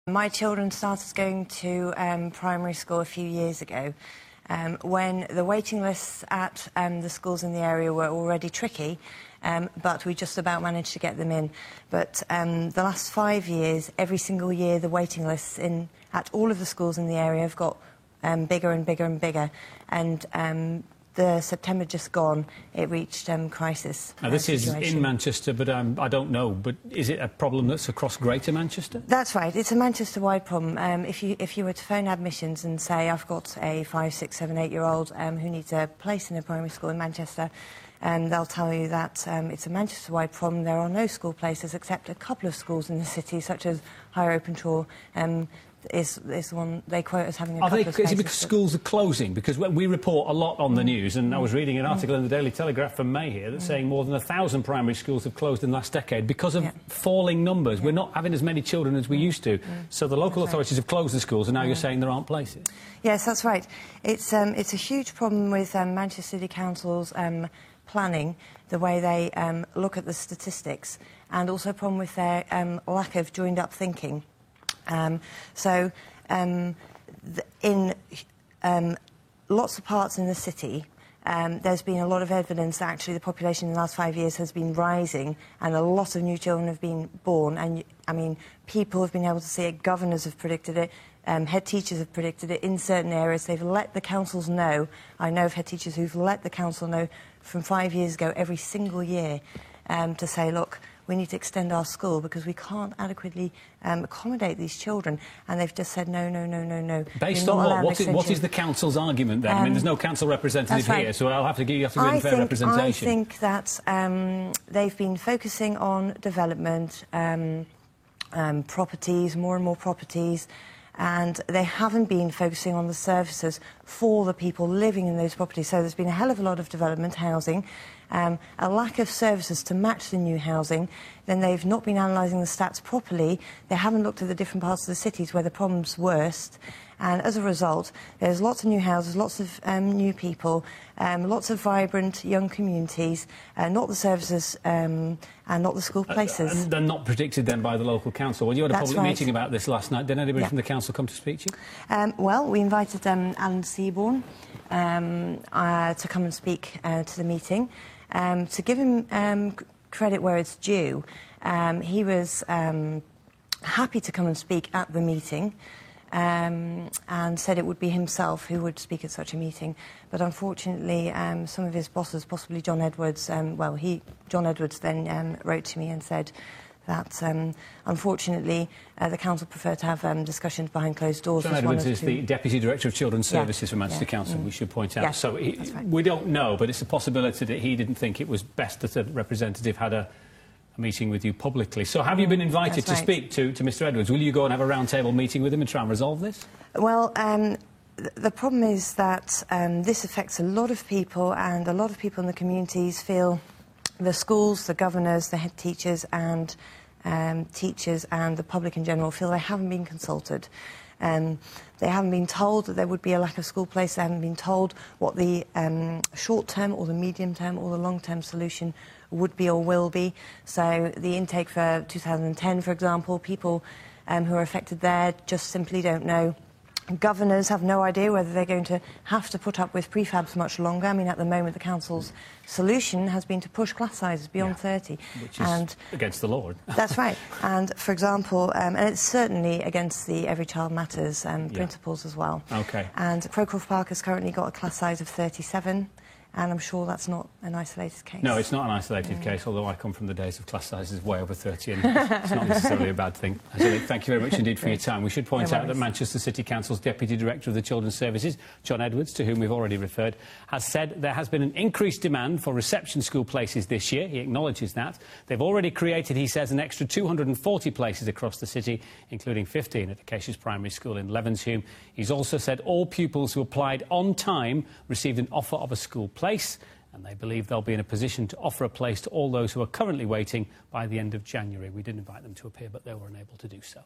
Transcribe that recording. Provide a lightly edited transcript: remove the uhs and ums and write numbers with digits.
My children started going to primary school a few years ago when the waiting lists at the schools in the area were already tricky, but we just about managed to get them in. But the last 5 years, every single year, the waiting lists at all of the schools in the area have got bigger and bigger and bigger. And the September just gone, it reached crisis. Now, this is in Manchester, but I don't know. But is it a problem that's across Greater Manchester? That's right. It's a Manchester-wide problem. If you were to phone admissions and say, I've got a 5, 6, 7, 8-year-old who needs a place in a primary school in Manchester, they'll tell you that it's a Manchester-wide problem. There are no school places except a couple of schools in the city, such as Higher Openshaw. Is the one they quote as having a couple of places. Is it because schools are closing? Because we report a lot on the news, and I was reading an article in the Daily Telegraph from May here that's saying more than 1,000 primary schools have closed in the last decade because of falling numbers. We're not having as many children as we used to. So the local authorities have closed the schools, and now you're saying there aren't places. Yes, that's right. It's a huge problem with Manchester City Council's planning, the way they look at the statistics, and also a problem with their lack of joined-up thinking. In lots of parts in the city, there's been a lot of evidence that actually the population in the last 5 years has been rising, and a lot of new children have been born. And I mean, people have been able to see it. Governors have predicted it. Head teachers have predicted it in certain areas. They've let the councils know. I know of head teachers who've let the council know from 5 years ago, every single year, to say, look, we need to extend our school because we can't adequately accommodate these children. And they've just said, no, no, no, no, no. Based on what? What is the council's argument then? I mean, there's no council representative here, so you have to give fair representation. I think that they've been focusing on development, properties, more and more properties, and they haven't been focusing on the services for the people living in those properties. So there's been a hell of a lot of development, housing, a lack of services to match the new housing. Then they've not been analysing the stats properly. They haven't looked at the different parts of the cities where the problem's worst. And as a result, there's lots of new houses, lots of new people, lots of vibrant young communities, not the services and not the school places. And they're not predicted then by the local council. Well, you had a public meeting about this last night. Did anybody from the council come to speak to you? Well, we invited Alan Seaborn to come and speak to the meeting. To give him credit where it's due, he was happy to come and speak at the meeting. And said it would be himself who would speak at such a meeting. But unfortunately, some of his bosses, possibly John Edwards, John Edwards then wrote to me and said that, unfortunately, the council preferred to have discussions behind closed doors. John Edwards is the Deputy Director of Children's Services for Manchester Council, we should point out. So we don't know, but it's a possibility that he didn't think it was best that a representative had a meeting with you publicly. So have you been invited to speak to Mr Edwards? Will you go and have a round-table meeting with him and try and resolve this? Well, the problem is that this affects a lot of people, and a lot of people in the communities feel the schools, the governors, the head teachers and teachers and the public in general feel they haven't been consulted. They haven't been told that there would be a lack of school place. They haven't been told what the short-term or the medium-term or the long-term solution would be or will be. So the intake for 2010, for example, people who are affected there just simply don't know. Governors have no idea whether they're going to have to put up with prefabs much longer. I mean, at the moment, the council's solution has been to push class sizes beyond 30. Which is against the law. That's right. And, for example, and it's certainly against the Every Child Matters principles as well. OK. And Crowcroft Park has currently got a class size of 37. And I'm sure that's not an isolated case. No, it's not an isolated case, although I come from the days of class sizes way over 30, and it's not necessarily a bad thing. Angelique, thank you very much indeed for your time. We should point out that Manchester City Council's Deputy Director of the Children's Services, John Edwards, to whom we've already referred, has said there has been an increased demand for reception school places this year. He acknowledges that. They've already created, he says, an extra 240 places across the city, including 15 at Acacia's Primary School in Levenshulme. He's also said all pupils who applied on time received an offer of a school place, and they believe they'll be in a position to offer a place to all those who are currently waiting by the end of January. We did invite them to appear, but they were unable to do so.